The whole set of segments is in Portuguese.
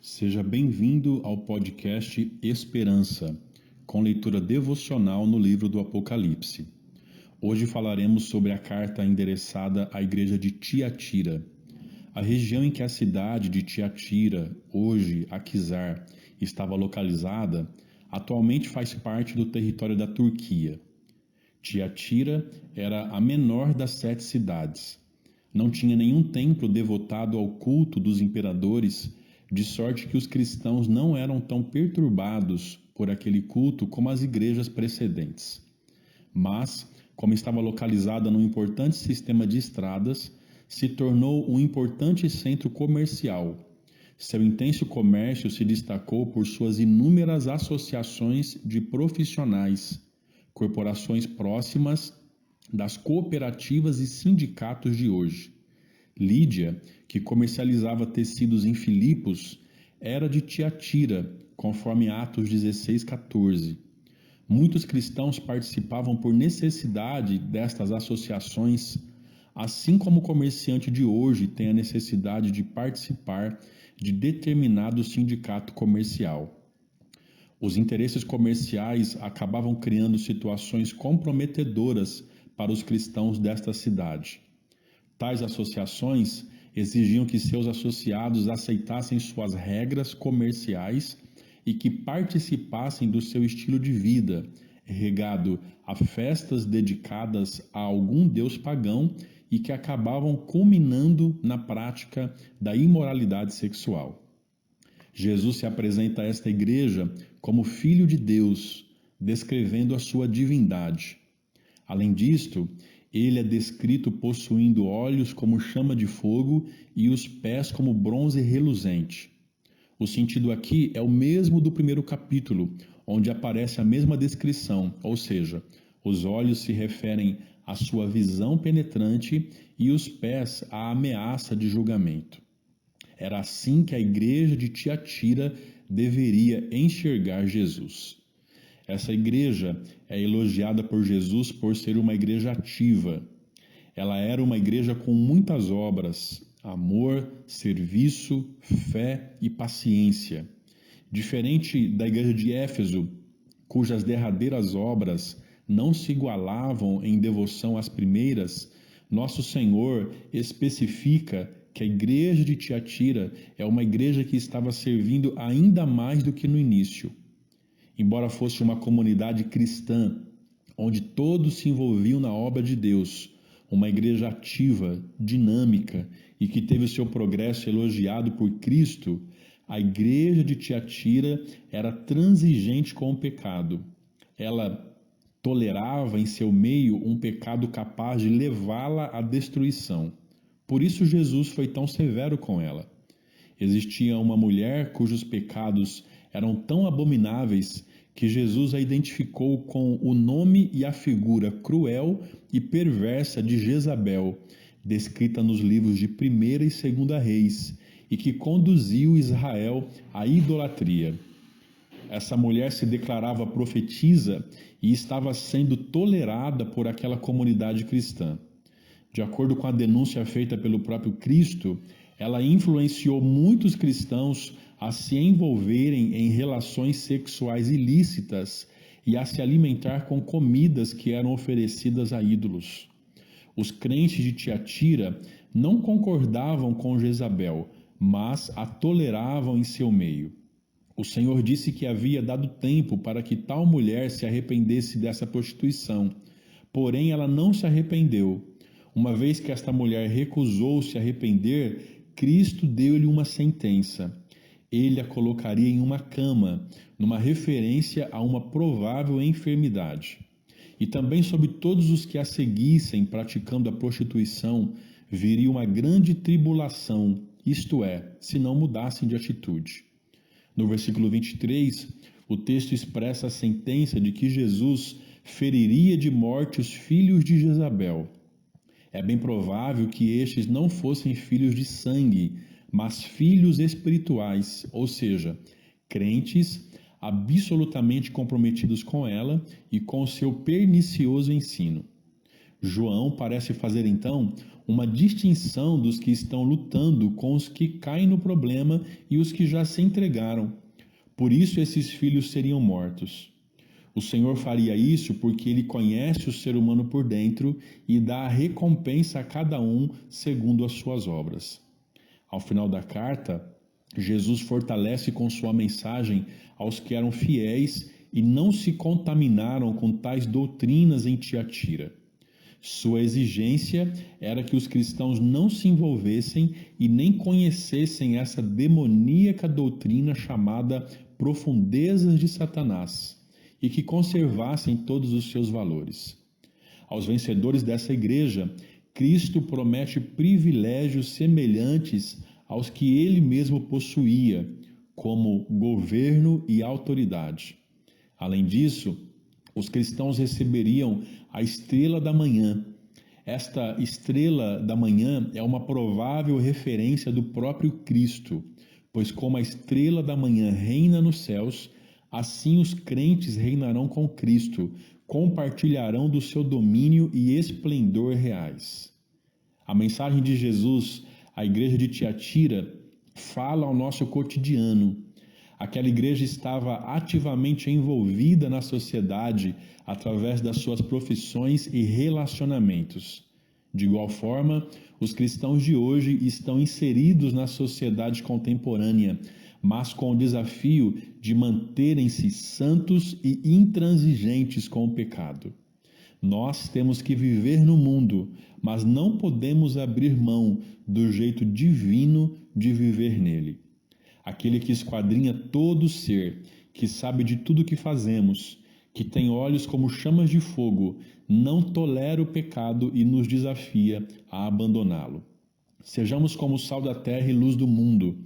Seja bem-vindo ao podcast Esperança, com leitura devocional no livro do Apocalipse. Hoje falaremos sobre a carta endereçada à igreja de Tiatira. A região em que a cidade de Tiatira, hoje Akhisar, estava localizada, atualmente faz parte do território da Turquia. Tiatira era a menor das 7 cidades. Não tinha nenhum templo devotado ao culto dos imperadores, de sorte que os cristãos não eram tão perturbados por aquele culto como as igrejas precedentes. Mas, como estava localizada num importante sistema de estradas, se tornou um importante centro comercial. Seu intenso comércio se destacou por suas inúmeras associações de profissionais, corporações próximas das cooperativas e sindicatos de hoje. Lídia, que comercializava tecidos em Filipos, era de Tiatira, conforme Atos 16:14. Muitos cristãos participavam por necessidade destas associações, assim como o comerciante de hoje tem a necessidade de participar de determinado sindicato comercial. Os interesses comerciais acabavam criando situações comprometedoras para os cristãos desta cidade. Tais associações exigiam que seus associados aceitassem suas regras comerciais e que participassem do seu estilo de vida, regado a festas dedicadas a algum deus pagão e que acabavam culminando na prática da imoralidade sexual. Jesus se apresenta a esta igreja como Filho de Deus, descrevendo a sua divindade. Além disto, ele é descrito possuindo olhos como chama de fogo e os pés como bronze reluzente. O sentido aqui é o mesmo do primeiro capítulo, onde aparece a mesma descrição, ou seja, os olhos se referem à sua visão penetrante e os pés à ameaça de julgamento. Era assim que a igreja de Tiatira deveria enxergar Jesus. Essa igreja é elogiada por Jesus por ser uma igreja ativa. Ela era uma igreja com muitas obras, amor, serviço, fé e paciência. Diferente da igreja de Éfeso, cujas derradeiras obras não se igualavam em devoção às primeiras, nosso Senhor especifica que a igreja de Tiatira é uma igreja que estava servindo ainda mais do que no início. Embora fosse uma comunidade cristã, onde todos se envolviam na obra de Deus, uma igreja ativa, dinâmica e que teve o seu progresso elogiado por Cristo, a igreja de Tiatira era transigente com o pecado. Ela tolerava em seu meio um pecado capaz de levá-la à destruição. Por isso Jesus foi tão severo com ela. Existia uma mulher cujos pecados eram tão abomináveis que Jesus a identificou com o nome e a figura cruel e perversa de Jezabel, descrita nos livros de 1ª e 2ª Reis, e que conduziu Israel à idolatria. Essa mulher se declarava profetisa e estava sendo tolerada por aquela comunidade cristã. De acordo com a denúncia feita pelo próprio Cristo, ela influenciou muitos cristãos a se envolverem em relações sexuais ilícitas e a se alimentar com comidas que eram oferecidas a ídolos. Os crentes de Tiatira não concordavam com Jezabel, mas a toleravam em seu meio. O Senhor disse que havia dado tempo para que tal mulher se arrependesse dessa prostituição, porém ela não se arrependeu. Uma vez que esta mulher recusou se arrepender, Cristo deu-lhe uma sentença. Ele a colocaria em uma cama, numa referência a uma provável enfermidade. E também sobre todos os que a seguissem praticando a prostituição, viria uma grande tribulação, isto é, se não mudassem de atitude. No versículo 23, o texto expressa a sentença de que Jesus feriria de morte os filhos de Jezabel. É bem provável que estes não fossem filhos de sangue, mas filhos espirituais, ou seja, crentes absolutamente comprometidos com ela e com o seu pernicioso ensino. João parece fazer então uma distinção dos que estão lutando com os que caem no problema e os que já se entregaram. Por isso esses filhos seriam mortos. O Senhor faria isso porque Ele conhece o ser humano por dentro e dá a recompensa a cada um segundo as suas obras. Ao final da carta, Jesus fortalece com sua mensagem aos que eram fiéis e não se contaminaram com tais doutrinas em Tiatira. Sua exigência era que os cristãos não se envolvessem e nem conhecessem essa demoníaca doutrina chamada profundezas de Satanás, e que conservassem todos os seus valores. Aos vencedores dessa igreja, Cristo promete privilégios semelhantes aos que ele mesmo possuía, como governo e autoridade. Além disso, os cristãos receberiam a estrela da manhã. Esta estrela da manhã é uma provável referência do próprio Cristo, pois como a estrela da manhã reina nos céus, assim os crentes reinarão com Cristo, compartilharão do seu domínio e esplendor reais. A mensagem de Jesus à igreja de Tiatira fala ao nosso cotidiano. Aquela igreja estava ativamente envolvida na sociedade através das suas profissões e relacionamentos. De igual forma, os cristãos de hoje estão inseridos na sociedade contemporânea, mas com o desafio de manterem-se santos e intransigentes com o pecado. Nós temos que viver no mundo, mas não podemos abrir mão do jeito divino de viver nele. Aquele que esquadrinha todo o ser, que sabe de tudo que fazemos, que tem olhos como chamas de fogo, não tolera o pecado e nos desafia a abandoná-lo. Sejamos como o sal da terra e luz do mundo.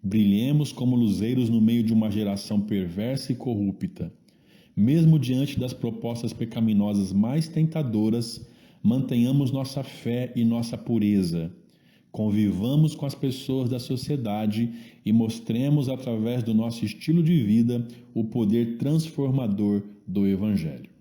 Brilhemos como luzeiros no meio de uma geração perversa e corrupta. Mesmo diante das propostas pecaminosas mais tentadoras, mantenhamos nossa fé e nossa pureza. Convivamos com as pessoas da sociedade e mostremos através do nosso estilo de vida o poder transformador do Evangelho.